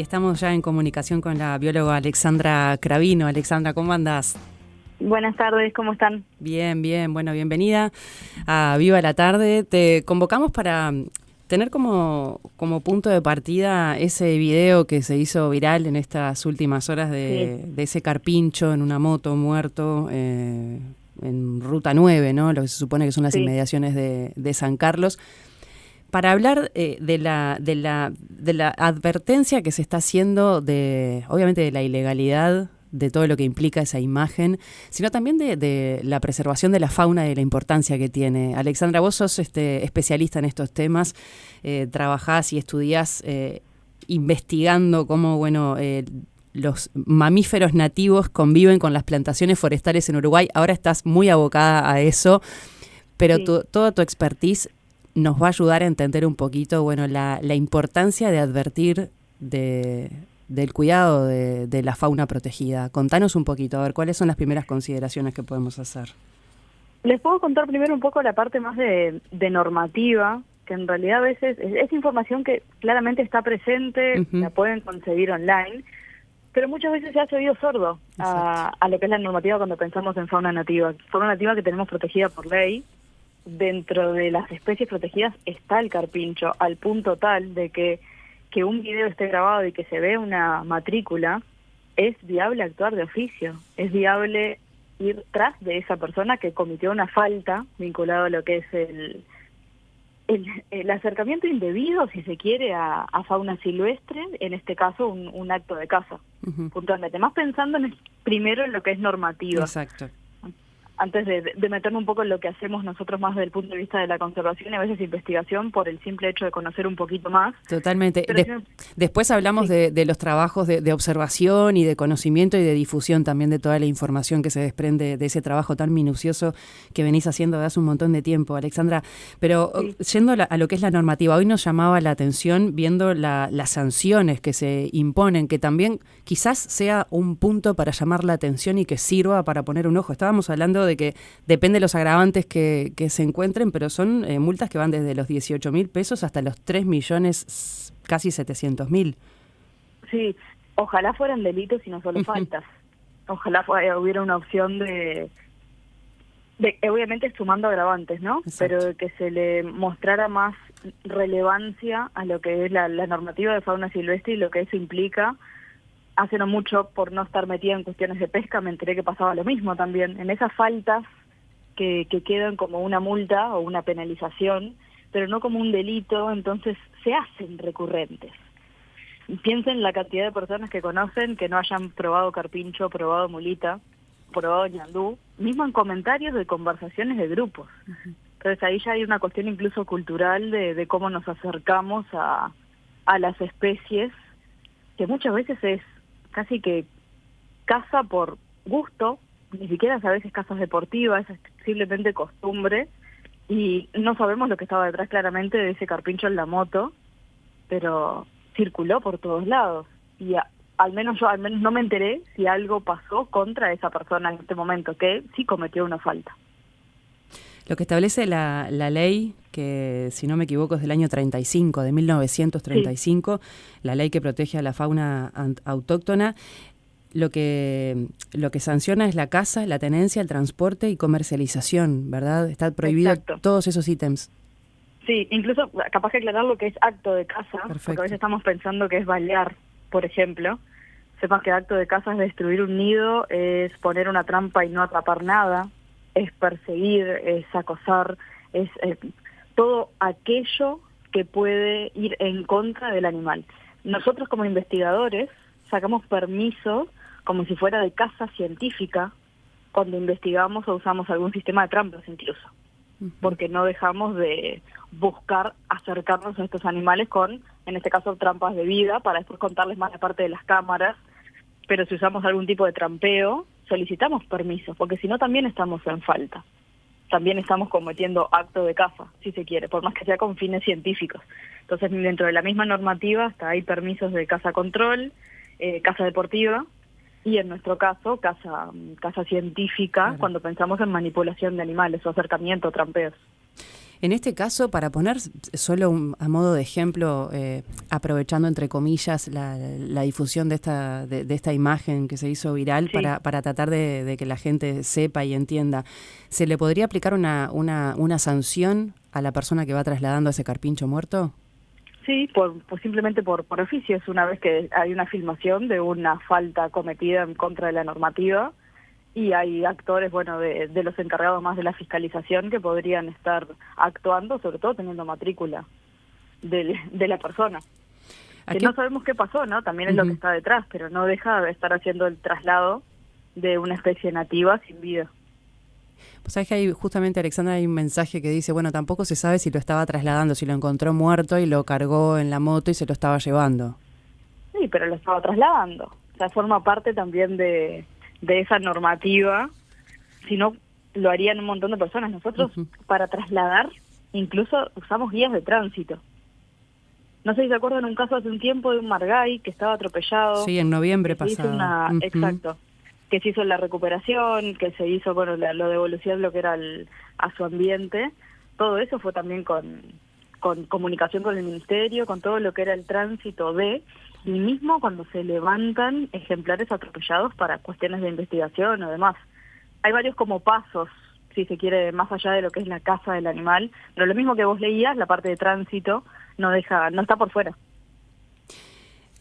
Estamos ya en comunicación con la bióloga Alexandra Cravino. Alexandra, ¿cómo andás? Buenas tardes, ¿cómo están? Bien, bien. Bueno, bienvenida a Viva la Tarde. Te convocamos para tener como punto de partida ese video que se hizo viral en estas últimas horas Sí, de ese carpincho en una moto muerto en Ruta 9, ¿no? Lo que se supone que son las sí. inmediaciones de San Carlos. Para hablar de la advertencia que se está haciendo obviamente de la ilegalidad de todo lo que implica esa imagen, sino también de la preservación de la fauna y de la importancia que tiene. Alexandra, vos sos especialista en estos temas, trabajás y estudiás investigando cómo, los mamíferos nativos conviven con las plantaciones forestales en Uruguay. Ahora estás muy abocada a eso, pero Sí. toda tu expertise nos va a ayudar a entender un poquito, la importancia de advertir del cuidado de la fauna protegida. Contanos un poquito, a ver, ¿cuáles son las primeras consideraciones que podemos hacer? Les puedo contar primero un poco la parte más de normativa, que en realidad a veces es información que claramente está presente, Uh-huh. la pueden conseguir online, pero muchas veces se hace oído sordo a lo que es la normativa cuando pensamos en fauna nativa. Fauna nativa que tenemos protegida por ley. Dentro de las especies protegidas está el carpincho, al punto tal de que un video esté grabado y que se ve una matrícula, es viable actuar de oficio, es viable ir tras de esa persona que cometió una falta vinculado a lo que es el acercamiento indebido, si se quiere, a fauna silvestre, en este caso un acto de caza, Uh-huh. puntualmente. Más pensando primero en lo que es normativa. Exacto. Antes de meterme un poco en lo que hacemos nosotros más desde el punto de vista de la conservación y a veces investigación por el simple hecho de conocer un poquito más. Totalmente. Pero Después hablamos sí, de los trabajos de observación y de conocimiento y de difusión también de toda la información que se desprende de ese trabajo tan minucioso que venís haciendo desde hace un montón de tiempo, Alexandra. Pero sí, yendo a lo que es la normativa, hoy nos llamaba la atención viendo las sanciones que se imponen, que también quizás sea un punto para llamar la atención y que sirva para poner un ojo. Estábamos hablando de que depende de los agravantes que se encuentren, pero son multas que van desde los 18.000 pesos hasta los 3 millones, casi 700.000. sí, ojalá fueran delitos y no solo faltas. Ojalá hubiera una opción de obviamente sumando agravantes, ¿no? Exacto. Pero que se le mostrara más relevancia a lo que es la normativa de fauna silvestre y lo que eso implica. Hace no mucho, por no estar metida en cuestiones de pesca, me enteré que pasaba lo mismo también. En esas faltas que quedan como una multa o una penalización, pero no como un delito, entonces se hacen recurrentes. Piensen la cantidad de personas que conocen que no hayan probado carpincho, probado mulita, probado ñandú, mismo en comentarios de conversaciones de grupos. Entonces ahí ya hay una cuestión incluso cultural de cómo nos acercamos a las especies, que muchas veces es casi que caza por gusto, ni siquiera es a veces caza deportiva, es simplemente costumbre, y no sabemos lo que estaba detrás claramente de ese carpincho en la moto, pero circuló por todos lados, y al menos yo no me enteré si algo pasó contra esa persona en este momento, que sí cometió una falta. Lo que establece la ley, que si no me equivoco es del año 35, de 1935, sí. La ley que protege a la fauna autóctona, lo que sanciona es la caza, la tenencia, el transporte y comercialización, ¿verdad? Está prohibido. Exacto. Todos esos ítems. Sí, incluso capaz que aclarar lo que es acto de caza, Perfecto. Porque a veces estamos pensando que es balear, por ejemplo. Sepan que acto de caza es destruir un nido, es poner una trampa y no atrapar nada, es perseguir, es acosar, es todo aquello que puede ir en contra del animal. Nosotros como investigadores sacamos permiso como si fuera de caza científica cuando investigamos o usamos algún sistema de trampas incluso, porque no dejamos de buscar acercarnos a estos animales con, en este caso, trampas de vida, para después contarles más la parte de las cámaras, pero si usamos algún tipo de trampeo, solicitamos permisos, porque si no también estamos en falta. También estamos cometiendo acto de caza, si se quiere, por más que sea con fines científicos. Entonces, dentro de la misma normativa hasta hay permisos de caza control, caza deportiva, y en nuestro caso, caza científica, claro, cuando pensamos en manipulación de animales o acercamiento, trampeos. En este caso, para poner solo a modo de ejemplo, aprovechando entre comillas la difusión de esta imagen que se hizo viral, Sí. para tratar de que la gente sepa y entienda, ¿se le podría aplicar una sanción a la persona que va trasladando ese carpincho muerto? Sí, simplemente por oficio. Es una vez que hay una filmación de una falta cometida en contra de la normativa y hay actores, bueno, de los encargados más de la fiscalización que podrían estar actuando, sobre todo teniendo matrícula de la persona. Que no sabemos qué pasó, ¿no? También es lo que está detrás, pero no deja de estar haciendo el traslado de una especie nativa sin vida. Pues sabes que hay, justamente, Alexandra, hay un mensaje que dice, bueno, tampoco se sabe si lo estaba trasladando, si lo encontró muerto y lo cargó en la moto y se lo estaba llevando. Sí, pero lo estaba trasladando. O sea, forma parte también de esa normativa. Si no, lo harían un montón de personas. Nosotros, para trasladar, incluso usamos guías de tránsito. No sé si se acuerdan un caso hace un tiempo de un Margay que estaba atropellado. Sí, en noviembre pasado. Exacto. Que se hizo la recuperación, que se hizo, bueno, la devolución de lo que era a su ambiente. Todo eso fue también con comunicación con el ministerio, con todo lo que era el tránsito y mismo cuando se levantan ejemplares atropellados para cuestiones de investigación o demás. Hay varios como pasos, si se quiere, más allá de lo que es la casa del animal, pero lo mismo que vos leías, la parte de tránsito no está por fuera.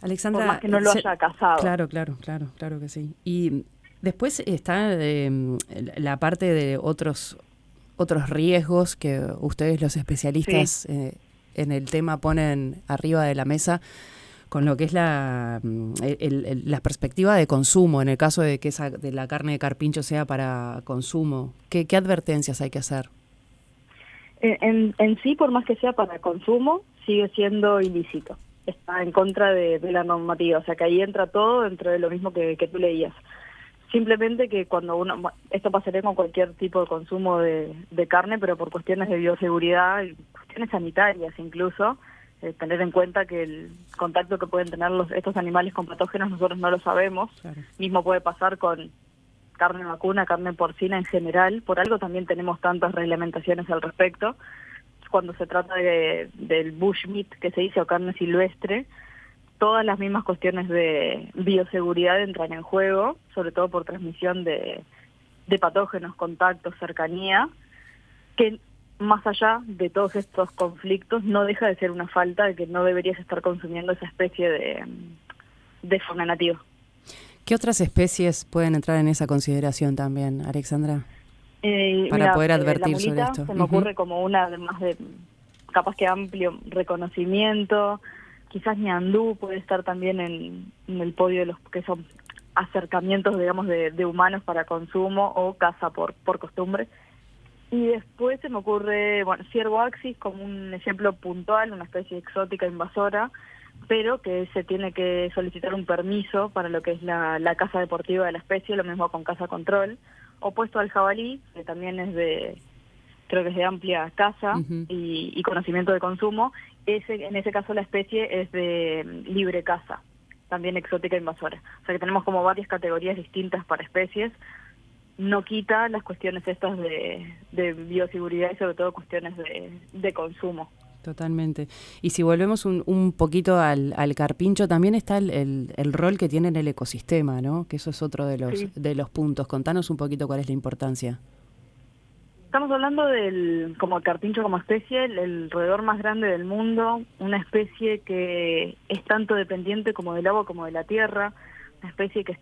Alexandra, por más que no lo haya cazado. Claro que sí. Y después está la parte de otros riesgos que ustedes, los especialistas en el tema, ponen arriba de la mesa, con lo que es la perspectiva de consumo, en el caso de que de la carne de carpincho sea para consumo. ¿Qué advertencias hay que hacer? En sí, por más que sea para consumo, sigue siendo ilícito. Está en contra de la normativa, o sea que ahí entra todo dentro de lo mismo que tú leías. Simplemente que cuando esto pasaría con cualquier tipo de consumo de carne, pero por cuestiones de bioseguridad, cuestiones sanitarias incluso, tener en cuenta que el contacto que pueden tener estos animales con patógenos nosotros no lo sabemos. Claro. Mismo puede pasar con carne vacuna, carne porcina en general, por algo también tenemos tantas reglamentaciones al respecto. Cuando se trata del bushmeat, que se dice, o carne silvestre, todas las mismas cuestiones de bioseguridad entran en juego, sobre todo por transmisión de patógenos, contactos, cercanía, que más allá de todos estos conflictos no deja de ser una falta de que no deberías estar consumiendo esa especie de fauna nativa. ¿Qué otras especies pueden entrar en esa consideración también, Alexandra? Para poder advertir la mulita, sobre esto. Se me ocurre como una más de capaz que amplio reconocimiento. Quizás ñandú puede estar también en el podio de los que son acercamientos, digamos, de humanos para consumo o caza por costumbre. Y después se me ocurre, bueno, ciervo axis como un ejemplo puntual, una especie exótica invasora, pero que se tiene que solicitar un permiso para lo que es la caza deportiva de la especie, lo mismo con caza control. Opuesto al jabalí, que también creo que es de amplia caza y conocimiento de consumo, en ese caso la especie es de libre caza, también exótica invasora. O sea que tenemos como varias categorías distintas para especies. No quita las cuestiones estas de bioseguridad y sobre todo cuestiones de consumo. Totalmente. Y si volvemos un poquito al carpincho, también está el rol que tiene en el ecosistema, ¿no? Que eso es otro de los puntos. Contanos un poquito cuál es la importancia. Estamos hablando como el carpincho como especie, el roedor más grande del mundo, una especie que es tanto dependiente como del agua como de la tierra, una especie que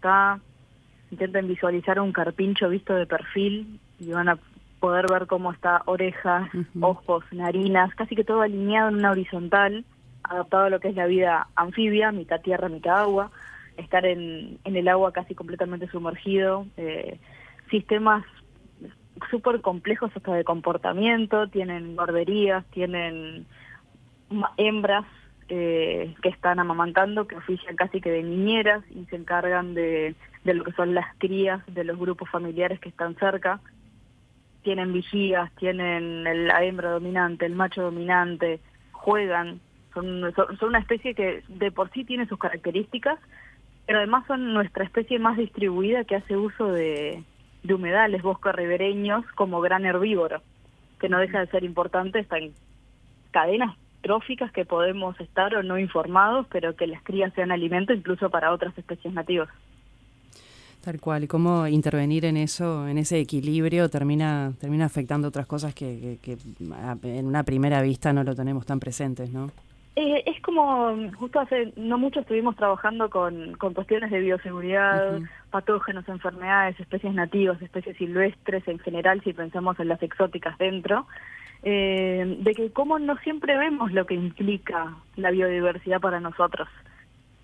intenten visualizar un carpincho visto de perfil y van a poder ver cómo está orejas, ojos, narinas, casi que todo alineado en una horizontal, adaptado a lo que es la vida anfibia, mitad tierra, mitad agua, estar en el agua casi completamente sumergido, sistemas súper complejos hasta de comportamiento, tienen guarderías, tienen hembras que están amamantando, que ofician casi que de niñeras y se encargan de lo que son las crías de los grupos familiares que están cerca. Tienen vigías, tienen la hembra dominante, el macho dominante, juegan, son una especie que de por sí tiene sus características, pero además son nuestra especie más distribuida que hace uso de humedales, bosques ribereños como gran herbívoro. que no deja de ser importante, están cadenas tróficas que podemos estar o no informados, pero que las crías sean alimento incluso para otras especies nativas. Tal cual, y cómo intervenir en eso, en ese equilibrio, termina afectando otras cosas que en una primera vista no lo tenemos tan presentes, ¿no? Es como, justo hace no mucho estuvimos trabajando con cuestiones de bioseguridad, patógenos, enfermedades, especies nativas, especies silvestres en general, si pensamos en las exóticas dentro, de que cómo no siempre vemos lo que implica la biodiversidad para nosotros.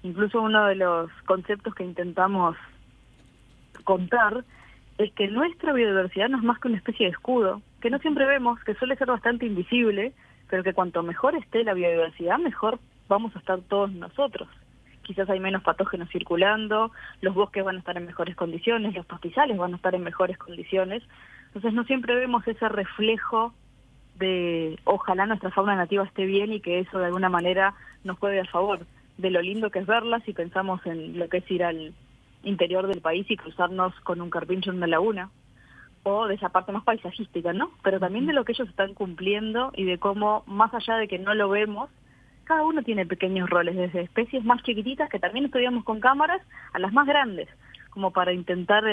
Incluso uno de los conceptos que intentamos contar es que nuestra biodiversidad no es más que una especie de escudo, que no siempre vemos, que suele ser bastante invisible, pero que cuanto mejor esté la biodiversidad, mejor vamos a estar todos nosotros. Quizás hay menos patógenos circulando, los bosques van a estar en mejores condiciones, los pastizales van a estar en mejores condiciones. Entonces no siempre vemos ese reflejo de ojalá nuestra fauna nativa esté bien y que eso de alguna manera nos juegue a favor de lo lindo que es verlas, si pensamos en lo que es ir al interior del país y cruzarnos con un carpincho en una laguna, o de esa parte más paisajística, ¿no? Pero también de lo que ellos están cumpliendo y de cómo, más allá de que no lo vemos, cada uno tiene pequeños roles, desde especies más chiquititas que también estudiamos con cámaras, a las más grandes, como para intentar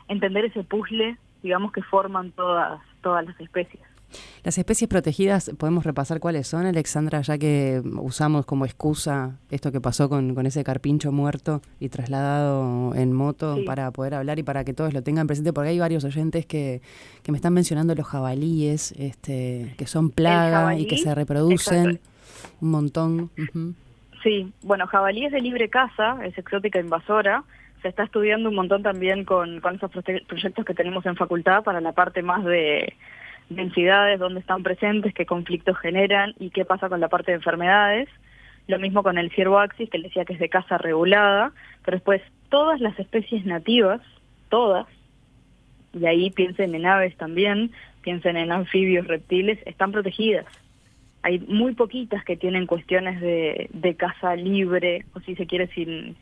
entender ese puzzle, digamos, que forman todas las especies. Las especies protegidas, ¿podemos repasar cuáles son, Alexandra, ya que usamos como excusa esto que pasó con ese carpincho muerto y trasladado en moto para poder hablar y para que todos lo tengan presente? Porque hay varios oyentes que me están mencionando los jabalíes, que son plaga y que se reproducen un montón. Sí, bueno, jabalí es de libre caza, es exótica invasora. Se está estudiando un montón también con esos proyectos que tenemos en facultad para la parte más de densidades, dónde están presentes, qué conflictos generan y qué pasa con la parte de enfermedades. Lo mismo con el ciervo axis, que le decía que es de caza regulada, pero después todas las especies nativas, todas, y ahí piensen en aves también, piensen en anfibios, reptiles, están protegidas. Hay muy poquitas que tienen cuestiones de caza libre, o si se quiere sin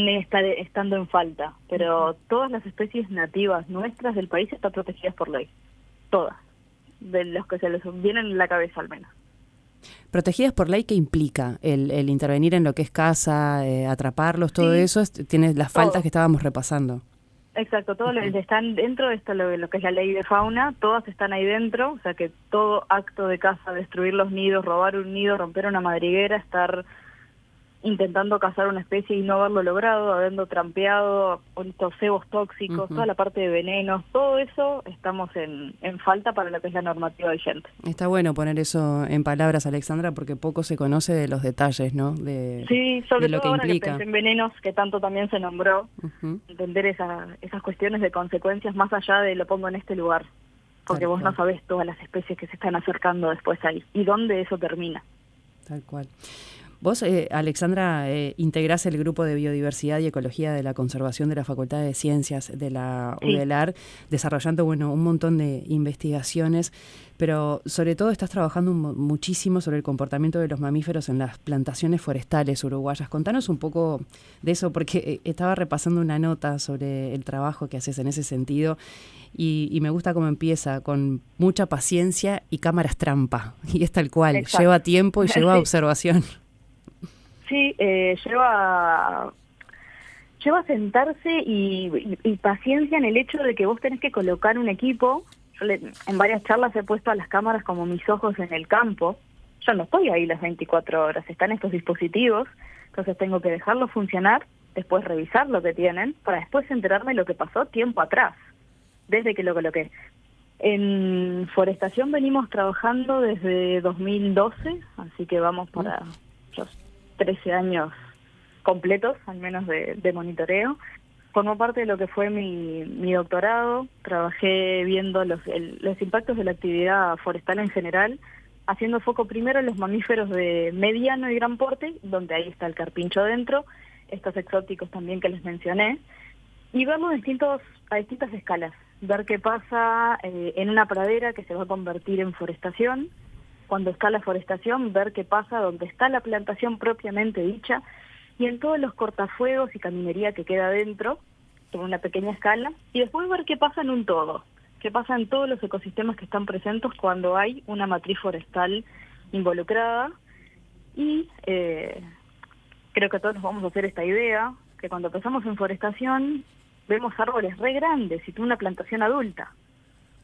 estar estando en falta, pero todas las especies nativas nuestras del país están protegidas por ley, todas, de los que se les vienen en la cabeza al menos. Protegidas por ley, ¿qué implica? El intervenir en lo que es caza, atraparlos, todo eso, tiene las faltas que estábamos repasando. Exacto, todos los que están dentro de esto, lo que es la ley de fauna, todas están ahí dentro, o sea que todo acto de caza, destruir los nidos, robar un nido, romper una madriguera, estar intentando cazar una especie y no haberlo logrado, habiendo trampeado, estos cebos tóxicos, toda la parte de venenos, todo eso estamos en falta para lo que es la normativa vigente. Está bueno poner eso en palabras, Alexandra, porque poco se conoce de los detalles, ¿no? Sí, sobre todo ahora implica. Que pensé en venenos, que tanto también se nombró, entender esas cuestiones de consecuencias más allá de lo pongo en este lugar, porque Tal vos cual. no sabés todas las especies que se están acercando después ahí, y dónde eso termina. Tal cual. Vos, Alexandra, integrás el Grupo de Biodiversidad y Ecología de la Conservación de la Facultad de Ciencias de la UDELAR, desarrollando un montón de investigaciones, pero sobre todo estás trabajando muchísimo sobre el comportamiento de los mamíferos en las plantaciones forestales uruguayas. Contanos un poco de eso, porque estaba repasando una nota sobre el trabajo que haces en ese sentido y me gusta cómo empieza, con mucha paciencia y cámaras trampa, y es tal cual. Exacto. Lleva tiempo y lleva observación. Sí, lleva sentarse y paciencia en el hecho de que vos tenés que colocar un equipo. Yo en varias charlas he puesto a las cámaras como mis ojos en el campo. Yo no estoy ahí las 24 horas, están estos dispositivos, entonces tengo que dejarlos funcionar, después revisar lo que tienen, para después enterarme de lo que pasó tiempo atrás, desde que lo coloqué. En forestación venimos trabajando desde 2012, así que vamos para 13 años completos, al menos de monitoreo. Formó parte de lo que fue mi doctorado. Trabajé viendo los impactos de la actividad forestal en general, haciendo foco primero en los mamíferos de mediano y gran porte, donde ahí está el carpincho dentro, estos exóticos también que les mencioné, y verlo a distintas escalas. Ver qué pasa en una pradera que se va a convertir en forestación. Cuando está la forestación, ver qué pasa donde está la plantación propiamente dicha, y en todos los cortafuegos y caminería que queda dentro, en una pequeña escala, y después ver qué pasa en un todo, que pasa en todos los ecosistemas que están presentes cuando hay una matriz forestal involucrada. Y creo que todos nos vamos a hacer esta idea, que cuando pensamos en forestación, vemos árboles re grandes y tú una plantación adulta.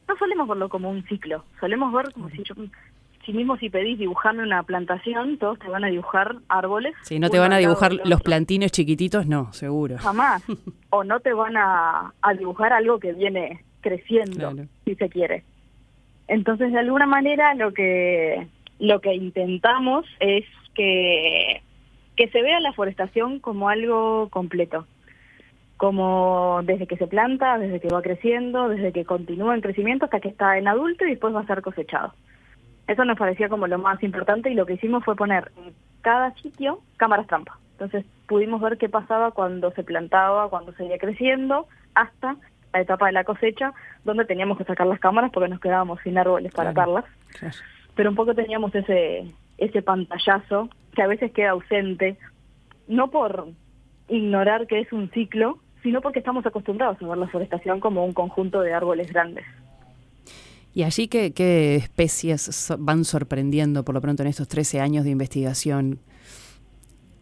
No solemos verlo como un ciclo, solemos ver como si mismo si pedís dibujarme una plantación, todos te van a dibujar árboles. Sí, no te van a dibujar los plantines chiquititos, no, seguro. Jamás. O no te van a dibujar algo que viene creciendo, claro, si se quiere. Entonces, de alguna manera, lo que intentamos es que se vea la forestación como algo completo. Como desde que se planta, desde que va creciendo, desde que continúa en crecimiento hasta que está en adulto y después va a ser cosechado. Eso nos parecía como lo más importante y lo que hicimos fue poner en cada sitio cámaras trampa. Entonces pudimos ver qué pasaba cuando se plantaba, cuando seguía creciendo, hasta la etapa de la cosecha, donde teníamos que sacar las cámaras porque nos quedábamos sin árboles para atarlas. Claro. Pero un poco teníamos ese pantallazo que a veces queda ausente, no por ignorar que es un ciclo, sino porque estamos acostumbrados a ver la forestación como un conjunto de árboles grandes. ¿Y allí qué especies van sorprendiendo por lo pronto en estos 13 años de investigación?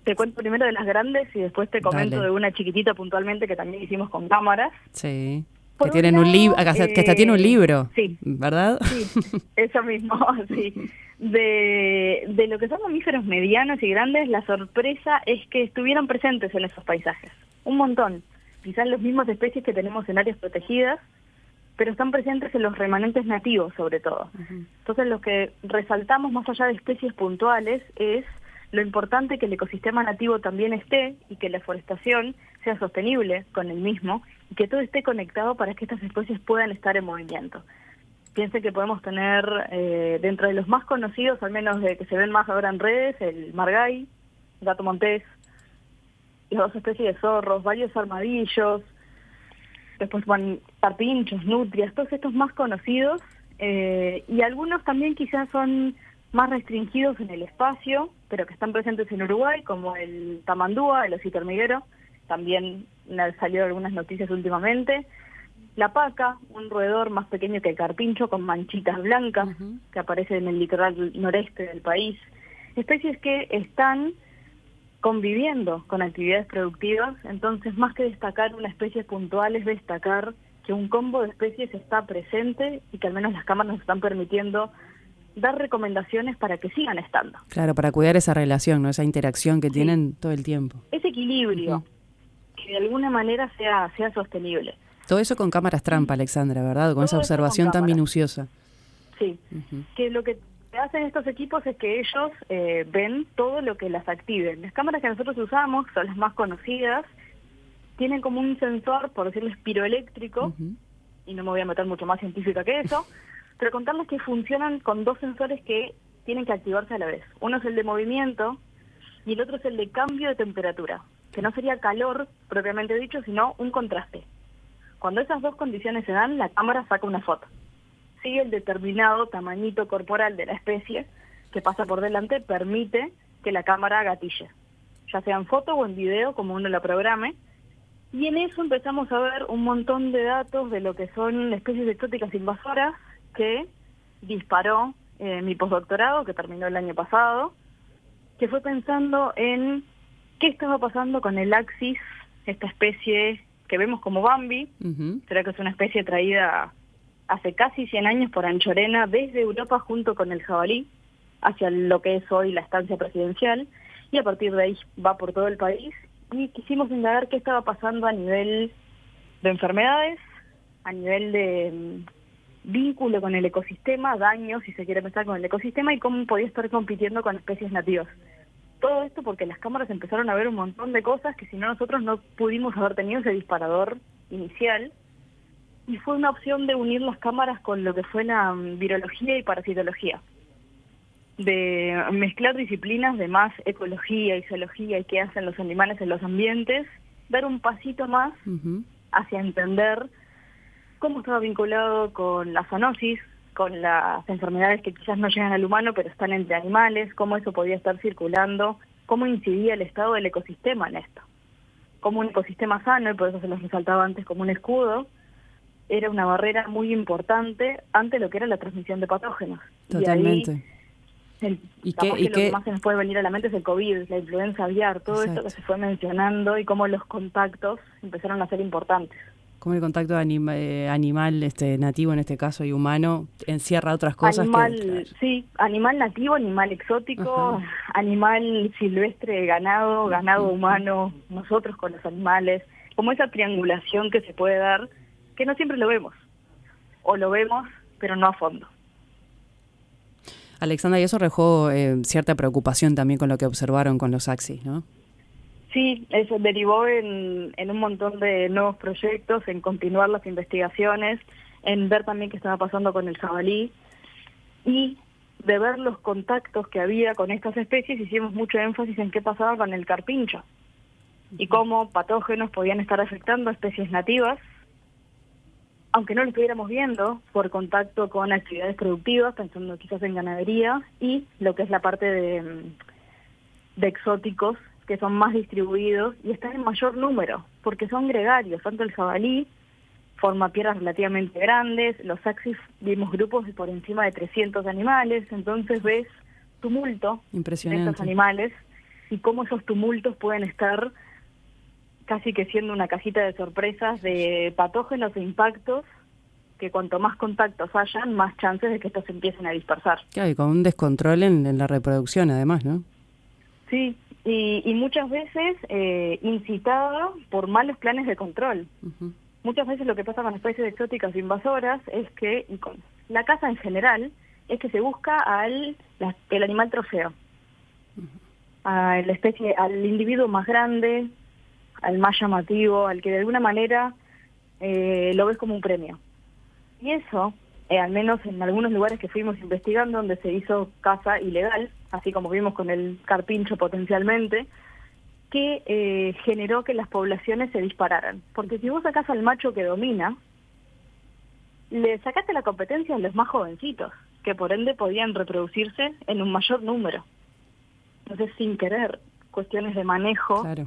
Te cuento primero de las grandes y después te comento de una chiquitita puntualmente que también hicimos con cámaras. Sí, que tienen un libro, que hasta tiene un libro, sí, ¿verdad? Sí, eso mismo, sí. De lo que son mamíferos medianos y grandes, la sorpresa es que estuvieron presentes en esos paisajes. Un montón. Quizás las mismas especies que tenemos en áreas protegidas, pero están presentes en los remanentes nativos sobre todo. Uh-huh. Entonces lo que resaltamos más allá de especies puntuales es lo importante que el ecosistema nativo también esté y que la forestación sea sostenible con el mismo y que todo esté conectado para que estas especies puedan estar en movimiento. Piense que podemos tener dentro de los más conocidos, al menos de que se ven más ahora en redes, el margay, gato montés, las dos especies de zorros, varios armadillos, después van carpinchos, nutrias, todos estos más conocidos, y algunos también quizás son más restringidos en el espacio, pero que están presentes en Uruguay, como el tamandúa, el osito hormiguero, también han salido algunas noticias últimamente. La paca, un roedor más pequeño que el carpincho, con manchitas blancas, uh-huh, que aparece en el litoral noreste del país. Especies que están conviviendo con actividades productivas, entonces más que destacar una especie puntual es destacar que un combo de especies está presente y que al menos las cámaras nos están permitiendo dar recomendaciones para que sigan estando. Claro, para cuidar esa relación, ¿no? Esa interacción que tienen todo el tiempo. Ese equilibrio, uh-huh, que de alguna manera sea sostenible. Todo eso con cámaras trampa, Alexandra, ¿verdad? Con todo esa observación tan minuciosa. Sí, uh-huh, que lo que hacen estos equipos es que ellos ven todo lo que las active. Las cámaras que nosotros usamos, son las más conocidas, tienen como un sensor, por decirlo, piroeléctrico, uh-huh, y no me voy a meter mucho más científica que eso, pero contarles que funcionan con dos sensores que tienen que activarse a la vez. Uno es el de movimiento y el otro es el de cambio de temperatura, que no sería calor propiamente dicho, sino un contraste. Cuando esas dos condiciones se dan, la cámara saca una foto. Sigue el determinado tamañito corporal de la especie que pasa por delante, permite que la cámara gatille, ya sea en foto o en video, como uno la programe, y en eso empezamos a ver un montón de datos de lo que son especies exóticas invasoras que disparó mi postdoctorado, que terminó el año pasado, que fue pensando en qué estaba pasando con el axis, esta especie que vemos como Bambi, uh-huh, creo que es una especie traída hace casi 100 años por Anchorena desde Europa junto con el jabalí hacia lo que es hoy la estancia presidencial, y a partir de ahí va por todo el país, y quisimos indagar qué estaba pasando a nivel de enfermedades, a nivel de vínculo con el ecosistema, daños, si se quiere pensar, con el ecosistema, y cómo podía estar compitiendo con especies nativas. Todo esto porque las cámaras empezaron a ver un montón de cosas que si no nosotros no pudimos haber tenido ese disparador inicial, y fue una opción de unir las cámaras con lo que fue la virología y parasitología, de mezclar disciplinas de más ecología y zoología y qué hacen los animales en los ambientes, dar un pasito más, uh-huh, hacia entender cómo estaba vinculado con la zoonosis, con las enfermedades que quizás no llegan al humano pero están entre animales, cómo eso podía estar circulando, cómo incidía el estado del ecosistema en esto. Como un ecosistema sano, y por eso se los resaltaba antes como un escudo, era una barrera muy importante ante lo que era la transmisión de patógenos. Totalmente. Lo que más se nos puede venir a la mente es el COVID, la influenza aviar, todo esto que se fue mencionando y cómo los contactos empezaron a ser importantes. Como el contacto animal nativo en este caso y humano encierra otras cosas. Sí, animal nativo, animal exótico, animal silvestre, ganado humano, nosotros con los animales, como esa triangulación que se puede dar, que no siempre lo vemos, o lo vemos, pero no a fondo. Alexandra, y eso arrojó cierta preocupación también con lo que observaron con los Axis, ¿no? Sí, eso derivó en un montón de nuevos proyectos, en continuar las investigaciones, en ver también qué estaba pasando con el jabalí y de ver los contactos que había con estas especies. Hicimos mucho énfasis en qué pasaba con el carpincho y cómo patógenos podían estar afectando a especies nativas, aunque no lo estuviéramos viendo por contacto con actividades productivas, pensando quizás en ganadería, y lo que es la parte de exóticos, que son más distribuidos y están en mayor número, porque son gregarios. Tanto el jabalí forma piedras relativamente grandes, los Axis vimos grupos de por encima de 300 animales, entonces ves tumulto de estos animales y cómo esos tumultos pueden estar casi que siendo una cajita de sorpresas de patógenos e impactos, que cuanto más contactos hayan, más chances de que estos se empiecen a dispersar. Claro, y con un descontrol en la reproducción además, ¿no? Sí, y muchas veces incitada por malos planes de control. Muchas veces lo que pasa con especies exóticas e invasoras es que, y con la caza en general, es que se busca el animal trofeo, a la especie, al individuo más grande, al más llamativo, al que de alguna manera lo ves como un premio. Y eso, al menos en algunos lugares que fuimos investigando donde se hizo caza ilegal, así como vimos con el carpincho potencialmente, que generó que las poblaciones se dispararan. Porque si vos sacás al macho que domina, le sacaste la competencia a los más jovencitos, que por ende podían reproducirse en un mayor número. Entonces, sin querer, cuestiones de manejo, claro,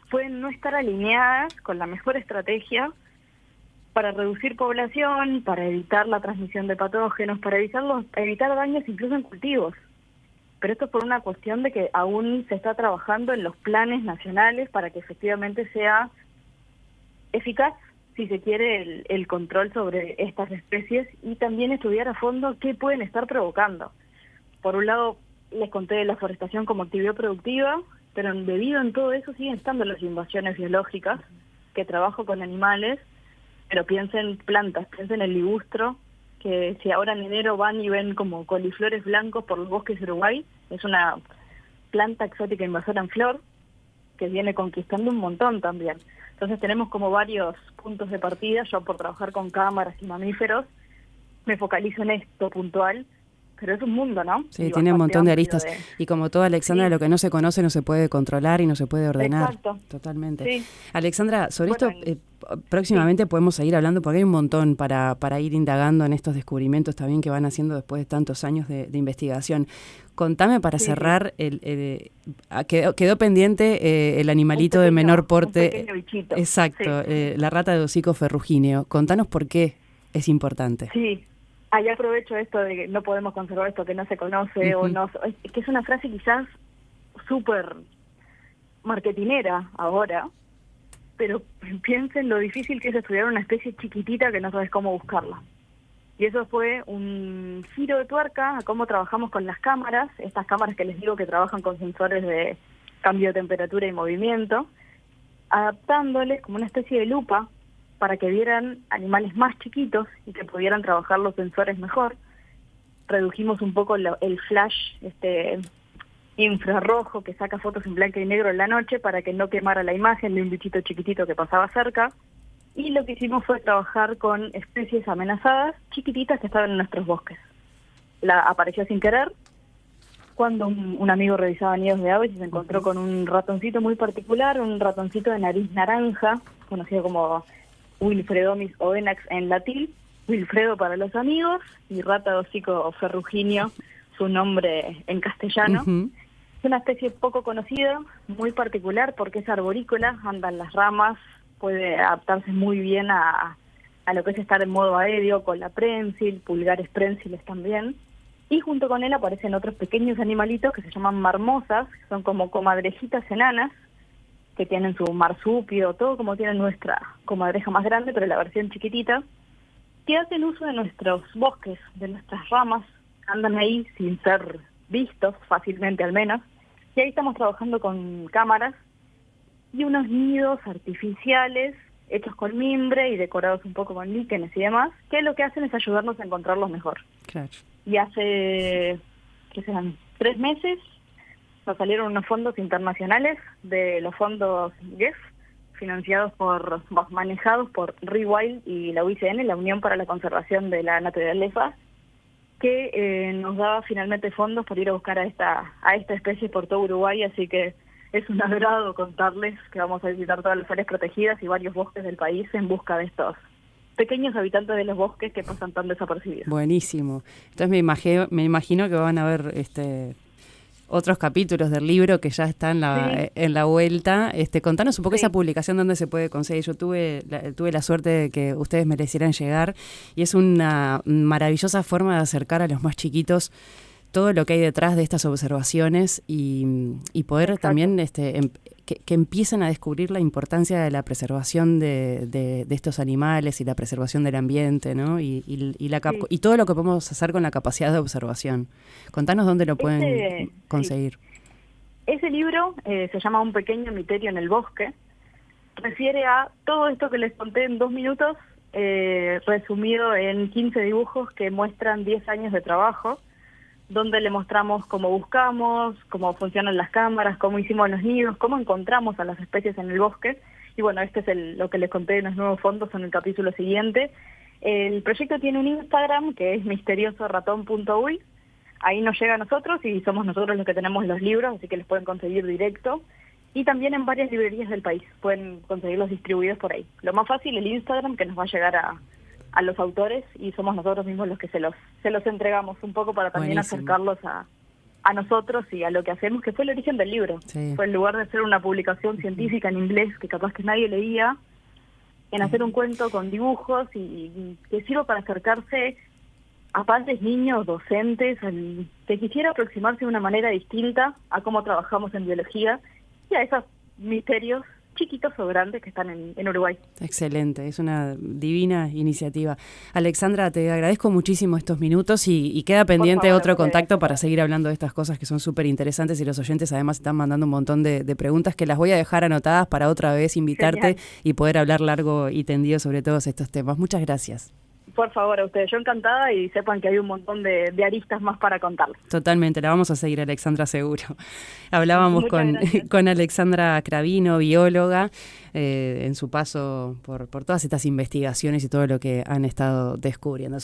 pueden no estar alineadas con la mejor estrategia para reducir población, para evitar la transmisión de patógenos, para evitar daños incluso en cultivos. Pero esto es por una cuestión de que aún se está trabajando en los planes nacionales para que efectivamente sea eficaz, si se quiere, el control sobre estas especies y también estudiar a fondo qué pueden estar provocando. Por un lado, les conté de la forestación como actividad productiva, pero debido en todo eso siguen estando las invasiones biológicas, que trabajo con animales, pero piensen plantas, piensen el ligustro, que si ahora en enero van y ven como coliflores blancos por los bosques de Uruguay, es una planta exótica invasora en flor que viene conquistando un montón también. Entonces tenemos como varios puntos de partida. Yo por trabajar con cámaras y mamíferos me focalizo en esto puntual, pero es un mundo, ¿no? Sí, y tiene un montón de aristas. de... Y como todo, Alexandra, sí. Lo que no se conoce no se puede controlar y no se puede ordenar. Exacto. Totalmente. Sí. Alexandra, sobre esto próximamente podemos seguir hablando porque hay un montón para ir indagando en estos descubrimientos también que van haciendo después de tantos años de investigación. Contame para cerrar, quedó pendiente el animalito de menor porte. Un pequeño bichito. Exacto, la rata de hocico ferrugíneo. Contanos por qué es importante. Sí. Ahí aprovecho esto de que no podemos conservar esto que no se conoce o no, es que es una frase quizás súper marketinera ahora, pero piensen lo difícil que es estudiar una especie chiquitita que no sabes cómo buscarla. Y eso fue un giro de tuerca a cómo trabajamos con las cámaras, estas cámaras que les digo que trabajan con sensores de cambio de temperatura y movimiento, adaptándoles como una especie de lupa para que vieran animales más chiquitos y que pudieran trabajar los sensores mejor. Redujimos un poco el flash infrarrojo que saca fotos en blanco y negro en la noche para que no quemara la imagen de un bichito chiquitito que pasaba cerca. Y lo que hicimos fue trabajar con especies amenazadas, chiquititas que estaban en nuestros bosques. Apareció sin querer cuando un amigo revisaba nidos de aves y se encontró con un ratoncito muy particular, un ratoncito de nariz naranja, conocido como Wilfredomys oenax en latín, Wilfredo para los amigos, y rata de hocico ferrugíneo, su nombre en castellano. Es una especie poco conocida, muy particular porque es arborícola, anda en las ramas, puede adaptarse muy bien a lo que es estar en modo aéreo, con la prensil, pulgares prensiles también. Y junto con él aparecen otros pequeños animalitos que se llaman marmosas, que son como comadrejitas enanas, que tienen su marsupio, todo como tiene nuestra comadreja más grande, pero la versión chiquitita, que hacen uso de nuestros bosques, de nuestras ramas, andan ahí sin ser vistos, fácilmente al menos, y ahí estamos trabajando con cámaras y unos nidos artificiales hechos con mimbre y decorados un poco con líquenes y demás, que lo que hacen es ayudarnos a encontrarlos mejor. Claro. Y hace, ¿qué serán? 3 meses nos salieron unos fondos internacionales de los fondos GEF, manejados por Rewild y la UICN, la Unión para la Conservación de la Naturaleza, que nos daba finalmente fondos por ir a buscar a esta especie por todo Uruguay, así que es un agrado contarles que vamos a visitar todas las áreas protegidas y varios bosques del país en busca de estos pequeños habitantes de los bosques que pasan tan desapercibidos. Buenísimo. Entonces me imagino que van a haber otros capítulos del libro que ya está en la vuelta. Contanos un poco esa publicación, dónde se puede conseguir. Yo tuve la suerte de que ustedes me la hicieran llegar y es una maravillosa forma de acercar a los más chiquitos todo lo que hay detrás de estas observaciones y poder también que empiecen a descubrir la importancia de la preservación de estos animales y la preservación del ambiente, ¿no? Y todo lo que podemos hacer con la capacidad de observación. Contanos dónde lo pueden conseguir. Ese libro se llama Un pequeño misterio en el bosque. Refiere a todo esto que les conté en 2 minutos, resumido en 15 dibujos que muestran 10 años de trabajo, donde le mostramos cómo buscamos, cómo funcionan las cámaras, cómo hicimos los nidos, cómo encontramos a las especies en el bosque. Y bueno, este es lo que les conté en los nuevos fondos en el capítulo siguiente. El proyecto tiene un Instagram que es misteriosoratón.uy. Ahí nos llega a nosotros y somos nosotros los que tenemos los libros, así que les pueden conseguir directo. Y también en varias librerías del país pueden conseguirlos distribuidos por ahí. Lo más fácil, el Instagram, que nos va a llegar a los autores y somos nosotros mismos los que se los entregamos un poco para también acercarlos a nosotros y a lo que hacemos, que fue el origen del libro. Sí. Fue en lugar de hacer una publicación científica en inglés que capaz que nadie leía, en hacer un cuento con dibujos y que sirva para acercarse a padres, niños, docentes, que quisiera aproximarse de una manera distinta a cómo trabajamos en biología y a esos misterios chiquitos o grandes que están en Uruguay. Excelente, es una divina iniciativa. Alexandra, te agradezco muchísimo estos minutos y queda pendiente otro contacto para seguir hablando de estas cosas que son súper interesantes y los oyentes además están mandando un montón de preguntas que las voy a dejar anotadas para otra vez invitarte y poder hablar largo y tendido sobre todos estos temas. Muchas gracias. Por favor, a ustedes. Yo encantada y sepan que hay un montón de aristas más para contarles. Totalmente, la vamos a seguir, Alexandra, seguro. Hablábamos con Alexandra Cravino, bióloga, en su paso por todas estas investigaciones y todo lo que han estado descubriendo.